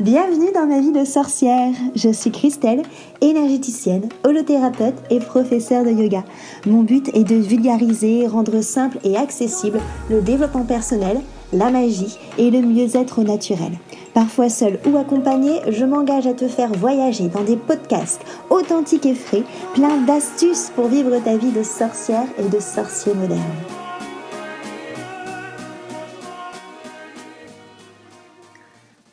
Bienvenue dans ma vie de sorcière. Je suis Christelle, énergéticienne, holothérapeute et professeure de yoga. Mon but est de vulgariser, rendre simple et accessible le développement personnel, la magie et le mieux-être naturel. Parfois seule ou accompagnée, je m'engage à te faire voyager dans des podcasts authentiques et frais, pleins d'astuces pour vivre ta vie de sorcière et de sorcier moderne.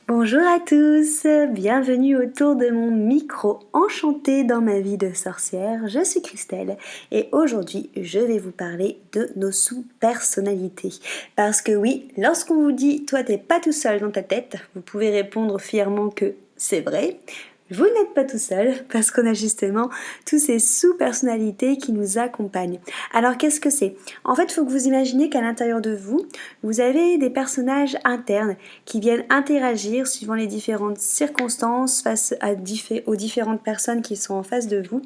Bonjour à tous, bienvenue autour de mon micro enchanté dans ma vie de sorcière. Je suis Christelle et aujourd'hui je vais vous parler de nos sous-personnalités. Parce que oui, lorsqu'on vous dit toi t'es pas tout seul dans ta tête, vous pouvez répondre fièrement que c'est vrai. Vous n'êtes pas tout seul parce qu'on a justement tous ces sous-personnalités qui nous accompagnent. Alors qu'est-ce que c'est ? En fait, il faut que vous imaginez qu'à l'intérieur de vous, vous avez des personnages internes qui viennent interagir suivant les différentes circonstances face aux différentes personnes qui sont en face de vous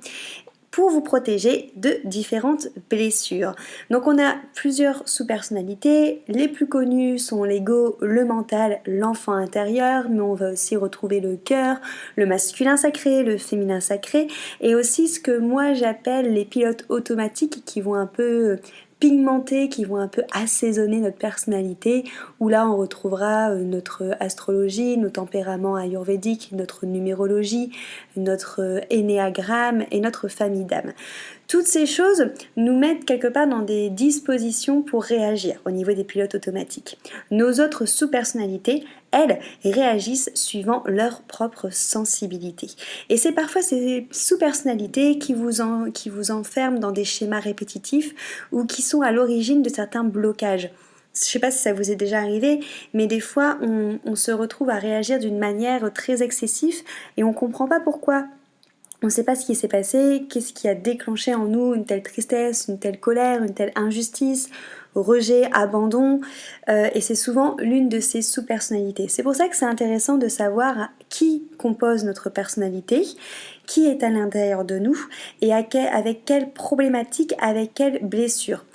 pour vous protéger de différentes blessures. Donc on a plusieurs sous-personnalités, les plus connues sont l'ego, le mental, l'enfant intérieur, mais on va aussi retrouver le cœur, le masculin sacré, le féminin sacré, et aussi ce que moi j'appelle les pilotes automatiques qui vont un peu pigmentés, qui vont un peu assaisonner notre personnalité, où là on retrouvera notre astrologie, nos tempéraments ayurvédiques, notre numérologie, notre énéagramme et notre famille d'âme. Toutes ces choses nous mettent quelque part dans des dispositions pour réagir au niveau des pilotes automatiques. Nos autres sous-personnalités, elles, réagissent suivant leur propre sensibilité. Et c'est parfois ces sous-personnalités qui vous enferment dans des schémas répétitifs ou qui sont à l'origine de certains blocages. Je ne sais pas si ça vous est déjà arrivé, mais des fois on se retrouve à réagir d'une manière très excessive et on ne comprend pas pourquoi. On ne sait pas ce qui s'est passé, qu'est-ce qui a déclenché en nous une telle tristesse, une telle colère, une telle injustice, rejet, abandon, et c'est souvent l'une de ces sous-personnalités. C'est pour ça que c'est intéressant de savoir qui compose notre personnalité, qui est à l'intérieur de nous et avec quelle problématique, avec quelle blessure.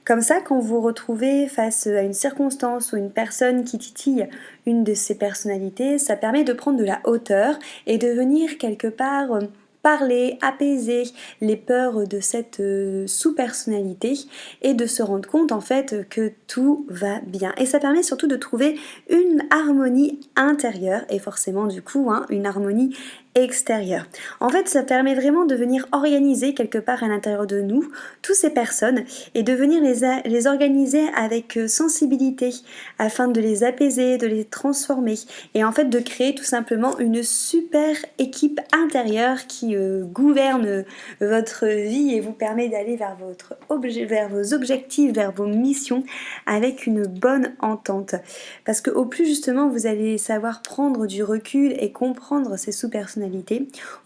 Comme ça, quand vous vous retrouvez face à une circonstance ou une personne qui titille une de ces personnalités, ça permet de prendre de la hauteur et de venir quelque part parler, apaiser les peurs de cette sous-personnalité et de se rendre compte en fait que tout va bien. Et ça permet surtout de trouver une harmonie intérieure et forcément du coup une harmonie extérieure. En fait, ça permet vraiment de venir organiser quelque part à l'intérieur de nous toutes ces personnes et de venir les organiser avec sensibilité afin de les apaiser, de les transformer et en fait de créer tout simplement une super équipe intérieure qui gouverne votre vie et vous permet d'aller vers vos objectifs, vers vos missions avec une bonne entente. Parce qu'au plus justement vous allez savoir prendre du recul et comprendre ces sous-personnalités,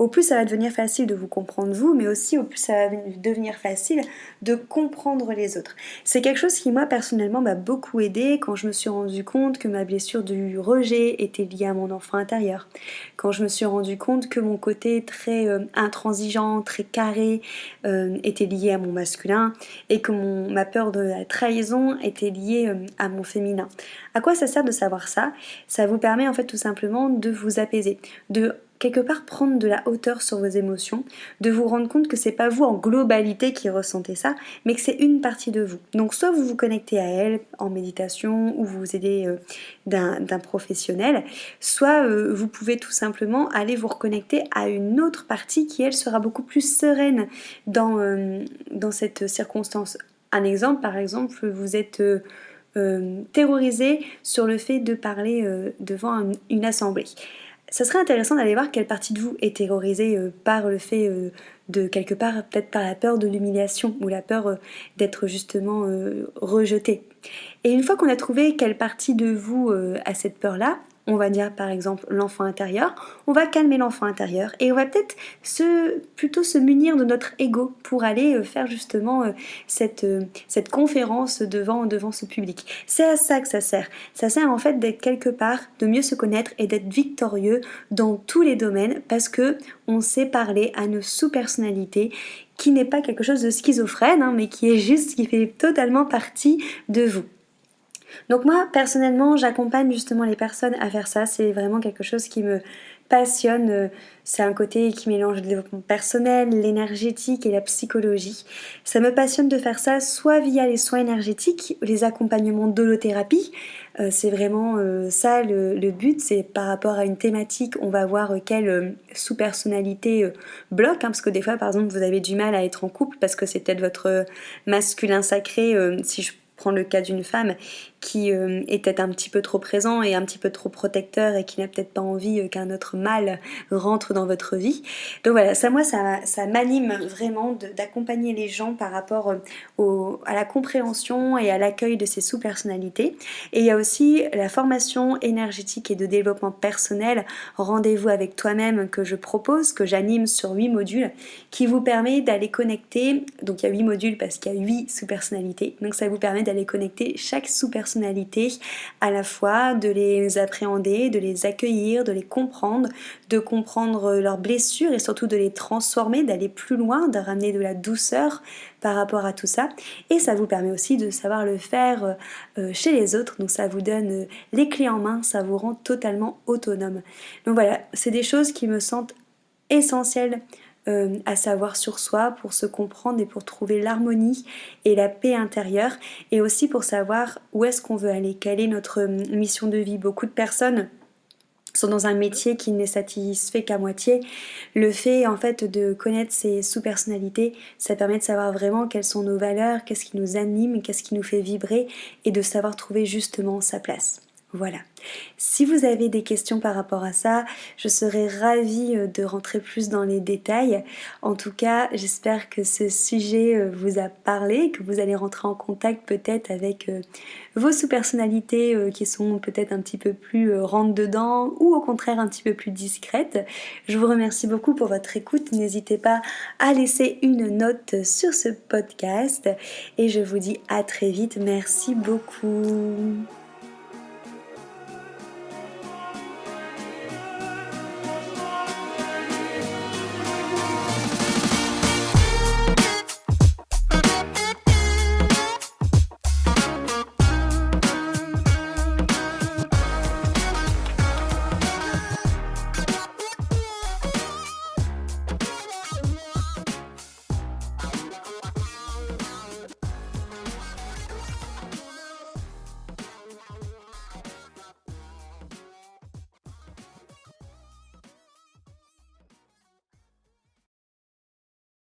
au plus ça va devenir facile de vous comprendre vous, mais aussi au plus ça va devenir facile de comprendre les autres. C'est quelque chose qui moi personnellement m'a beaucoup aidé quand je me suis rendu compte que ma blessure du rejet était liée à mon enfant intérieur, quand je me suis rendu compte que mon côté très intransigeant, très carré était lié à mon masculin et que ma peur de la trahison était liée à mon féminin. À quoi ça sert de savoir ça ? Ça vous permet en fait tout simplement de vous apaiser, de quelque part prendre de la hauteur sur vos émotions, de vous rendre compte que c'est pas vous en globalité qui ressentez ça, mais que c'est une partie de vous. Donc soit vous vous connectez à elle en méditation ou vous vous aidez d'un professionnel, soit vous pouvez tout simplement aller vous reconnecter à une autre partie qui elle sera beaucoup plus sereine dans cette circonstance. Un exemple, par exemple, vous êtes terrorisé sur le fait de parler devant une assemblée. Ça serait intéressant d'aller voir quelle partie de vous est terrorisée par le fait de quelque part, peut-être par la peur de l'humiliation ou la peur d'être justement rejeté. Et une fois qu'on a trouvé quelle partie de vous a cette peur-là, on va dire par exemple l'enfant intérieur, on va calmer l'enfant intérieur et on va peut-être plutôt se munir de notre ego pour aller faire justement cette conférence devant ce public. C'est à ça que ça sert. Ça sert en fait d'être quelque part, de mieux se connaître et d'être victorieux dans tous les domaines parce que on sait parler à nos sous-personnalités qui n'est pas quelque chose de schizophrène, mais qui est juste, qui fait totalement partie de vous. Donc moi, personnellement, j'accompagne justement les personnes à faire ça. C'est vraiment quelque chose qui me passionne. C'est un côté qui mélange le développement personnel, l'énergétique et la psychologie. Ça me passionne de faire ça soit via les soins énergétiques, les accompagnements d'holothérapie. C'est vraiment ça le but, c'est par rapport à une thématique, on va voir quelle sous-personnalité bloque, hein, parce que des fois, par exemple, vous avez du mal à être en couple parce que c'est peut-être votre masculin sacré, si je prends le cas d'une femme qui est peut-être un petit peu trop présent et un petit peu trop protecteur et qui n'a peut-être pas envie qu'un autre mâle rentre dans votre vie. Donc voilà, ça moi ça m'anime vraiment d'accompagner les gens par rapport à la compréhension et à l'accueil de ces sous-personnalités. Et il y a aussi la formation énergétique et de développement personnel, rendez-vous avec toi-même que je propose, que j'anime sur 8 modules, qui vous permet d'aller connecter, donc il y a 8 modules parce qu'il y a 8 sous-personnalités, donc ça vous permet d'aller connecter chaque sous-personnalité à la fois, de les appréhender, de les accueillir, de les comprendre, de comprendre leurs blessures et surtout de les transformer, d'aller plus loin, de ramener de la douceur par rapport à tout ça. Et ça vous permet aussi de savoir le faire chez les autres, donc ça vous donne les clés en main, ça vous rend totalement autonome. Donc voilà, c'est des choses qui me semblent essentielles à savoir sur soi pour se comprendre et pour trouver l'harmonie et la paix intérieure et aussi pour savoir où est-ce qu'on veut aller, quelle est notre mission de vie. Beaucoup de personnes sont dans un métier qui ne les satisfait qu'à moitié. Le fait en fait de connaître ces sous-personnalités, ça permet de savoir vraiment quelles sont nos valeurs, qu'est-ce qui nous anime, qu'est-ce qui nous fait vibrer et de savoir trouver justement sa place. Voilà. Si vous avez des questions par rapport à ça, je serais ravie de rentrer plus dans les détails. En tout cas, j'espère que ce sujet vous a parlé, que vous allez rentrer en contact peut-être avec vos sous-personnalités qui sont peut-être un petit peu plus rentre-dedans ou au contraire un petit peu plus discrètes. Je vous remercie beaucoup pour votre écoute. N'hésitez pas à laisser une note sur ce podcast et je vous dis à très vite. Merci beaucoup.